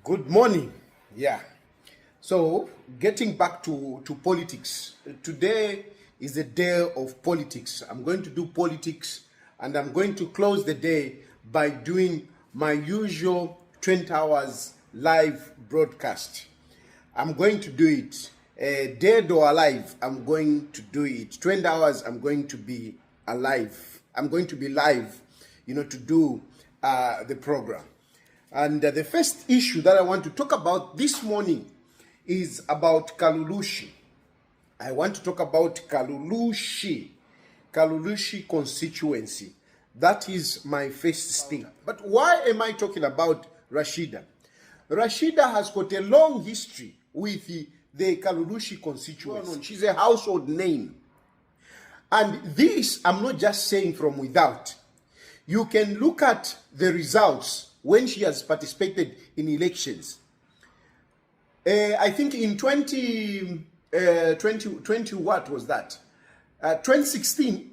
Good morning. Yeah. So, getting back to politics. Today is a day of politics. I'm going to do politics and I'm going to close the day by doing my usual 20 hours live broadcast. I'm going to do it. Dead or alive, I'm going to do it. 20 hours, I'm going to be alive. I'm going to be live, to do the program. And the first issue that I want to talk about this morning is about KALULUSHI. I want to talk about KALULUSHI constituency. That is my first thing. But why am I talking about Rashida? Rashida has got a long history with the KALULUSHI constituency. She's a household name. And this, I'm not just saying from without. You can look at the results when she has participated in elections. I think in 2020, what was that? 2016,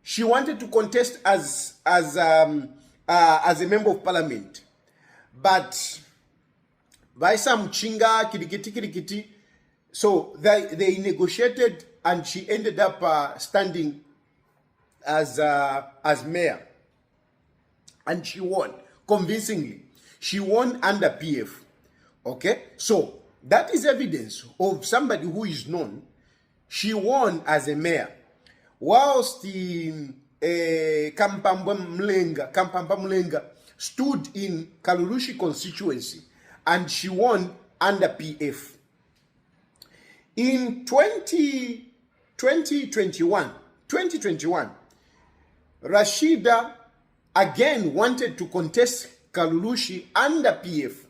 she wanted to contest as a member of parliament. But by some chinga, kirikiti, so they negotiated and she ended up standing as mayor, and she won convincingly. She won under PF. Okay, so that is evidence of somebody who is known. She won as a mayor, whilst the Kampamba Mulenga stood in KALULUSHI constituency, and she won under PF. In 2021, Rashida again wanted to contest KALULUSHI under PF,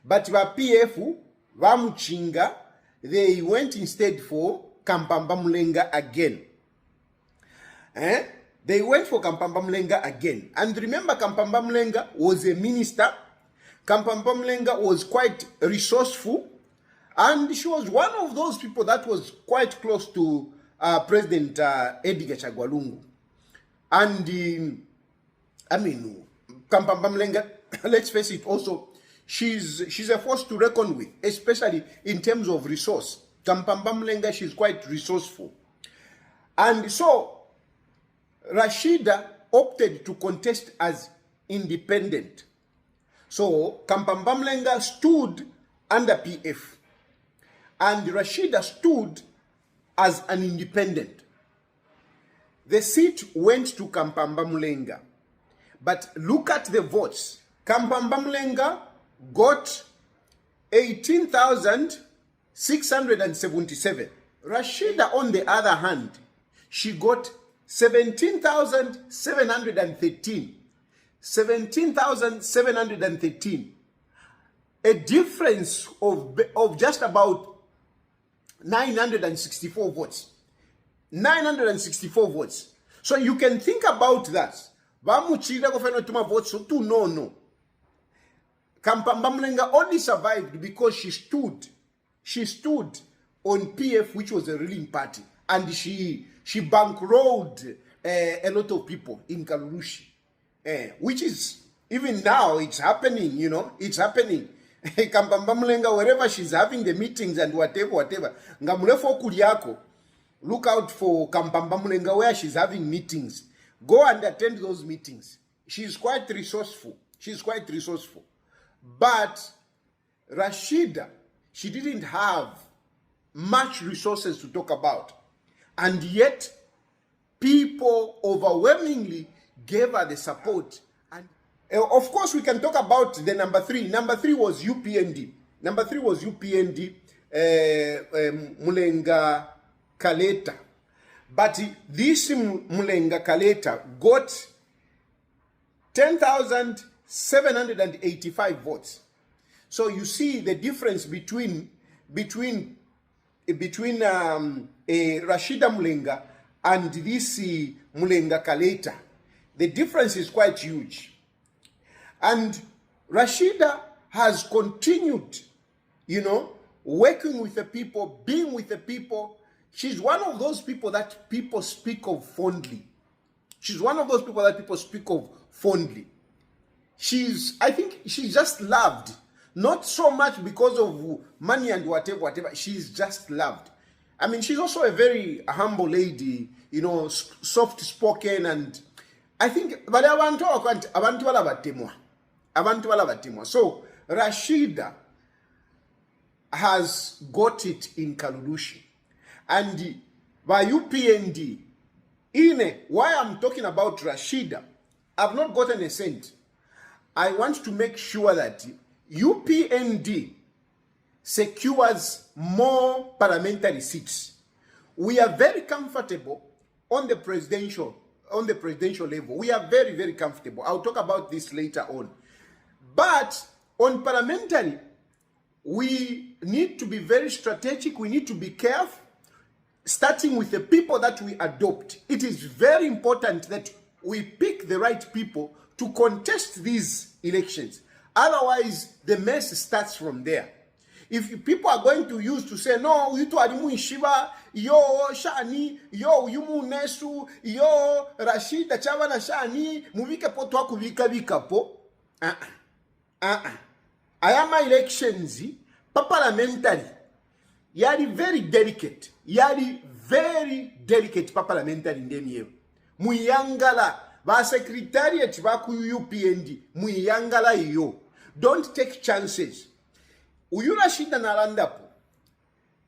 but PF vamuchinga, they went instead for Kampamba Mulenga again. They went for Kampamba Mulenga again. And remember, Kampamba Mulenga was a minister. Kampamba Mulenga was quite resourceful, and she was one of those people that was quite close to President Edgar Chagwalungu. And Kampamba Mulenga, let's face it, also she's a force to reckon with, especially in terms of resource. Kampamba Mulenga, she's quite resourceful. And so Rashida opted to contest as independent. So Kampamba Mulenga stood under PF and Rashida stood as an independent. The seat went to Kampamba Mulenga. But look at the votes. Kampamba Mulenga got 18,677. Rashida, on the other hand, she got 17,713. 17,713. A difference of just about 964 votes. 964 votes. So you can think about that. Votes no. Kampamba Mulenga only survived because she stood on PF, which was a ruling party, and she bankrolled a lot of people in KALULUSHI, which is even now it's happening. It's happening. Kampamba Mulenga, wherever she's having the meetings and whatever. Ngamulefo kuliako. Look out for Kampamba Mulenga where she's having meetings. Go and attend those meetings. She's quite resourceful. But Rashida, she didn't have much resources to talk about. And yet, people overwhelmingly gave her the support. And of course, we can talk about the number three. Number three was UPND. Mulenga Kaleta. But this Mulenga Kaleta got 10,785 votes. So you see the difference between Rashida Mulenga and this Mulenga Kaleta. The difference is quite huge. And Rashida has continued, working with the people, being with the people. She's one of those people that people speak of fondly. I think she's just loved. Not so much because of money and whatever. She's just loved. I mean, she's also a very humble lady, you know, soft-spoken, and I think, but abantu balabatemwa. So, Rashida has got it in Kalulushi. And by UPND, why I'm talking about Rashida, I've not gotten a cent. I want to make sure that UPND secures more parliamentary seats. We are very comfortable on the presidential level. We are very, very comfortable. I'll talk about this later on. But on parliamentary, we need to be very strategic. We need to be careful, starting with the people that we adopt. It is very important that we pick the right people to contest these elections. Otherwise, the mess starts from there. If people are going to use to say, no, you to Adimu Shiva, yo, Shani, yo, Yumu Nesu, yo, Rashida, Chavana Shani, Muvika po twaku vika po. Ayama elections, parliamentary, yari very delicate. Yari very delicate parliamentary ndemiye. Muyangala, ba secretariat ba ku UPND, muyangala yo. Don't take chances. Uyura Rashida nalandapo.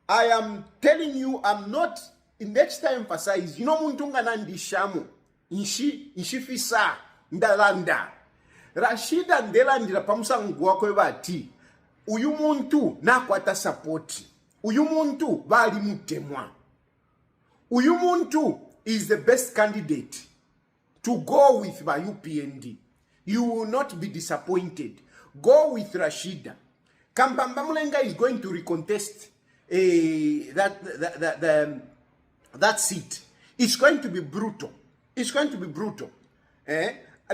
I am telling you, I'm not, in next time emphasize, you know muntunga nandi shamu, inshi fisa, ndalanda. Rashida ndelandira pamusa nguwakwe bati, uyu muntu na kwata support. Uyu muntu bali mutemwa. Uyu muntu is the best candidate to go with by UPND. You will not be disappointed. Go with Rashida. Kampamba Mulenga is going to recontest that seat. It's going to be brutal. It's going to be brutal.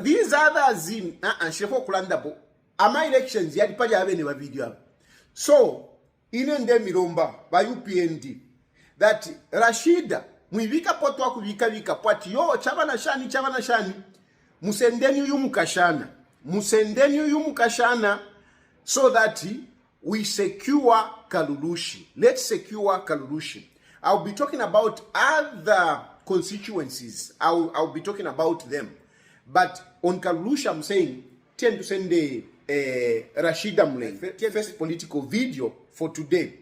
These others in Shefo Kulandabo, ama elections yadipaja have any video. So, inende miromba by UPND that Rashida mwivika potwa kuvika pati yo chavana shani musendeni uyu mukashana so that we secure Kalulushi. Let's secure Kalulushi. I'll be talking about other constituencies. I'll be talking about them. But on Kalulushi, I'm saying, tend to send Rashida Mulenga, first political video for today.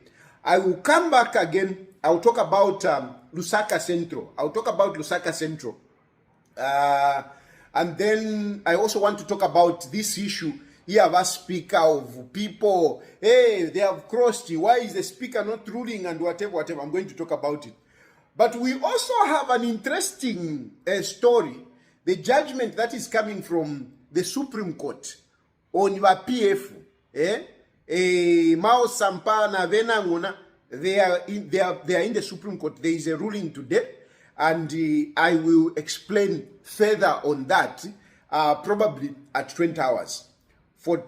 I will come back again. I'll talk about Lusaka Central. And then I also want to talk about this issue. Here have a speaker of people. Hey, they have crossed. Why is the speaker not ruling and whatever. I'm going to talk about it. But we also have an interesting story. The judgment that is coming from the Supreme Court on your PF. Mao Sampa na Venangona, they are in the Supreme Court. There is a ruling today, and I will explain further on that probably at 20 hours. For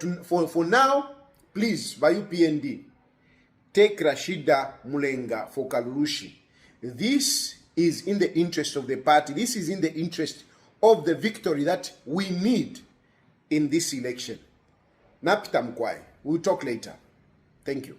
now, please, by UPND, take Rashida Mulenga for Kalulushi. This is in the interest of the party. This is in the interest of the victory that we need in this election. Napita Mkwai. We'll talk later. Thank you.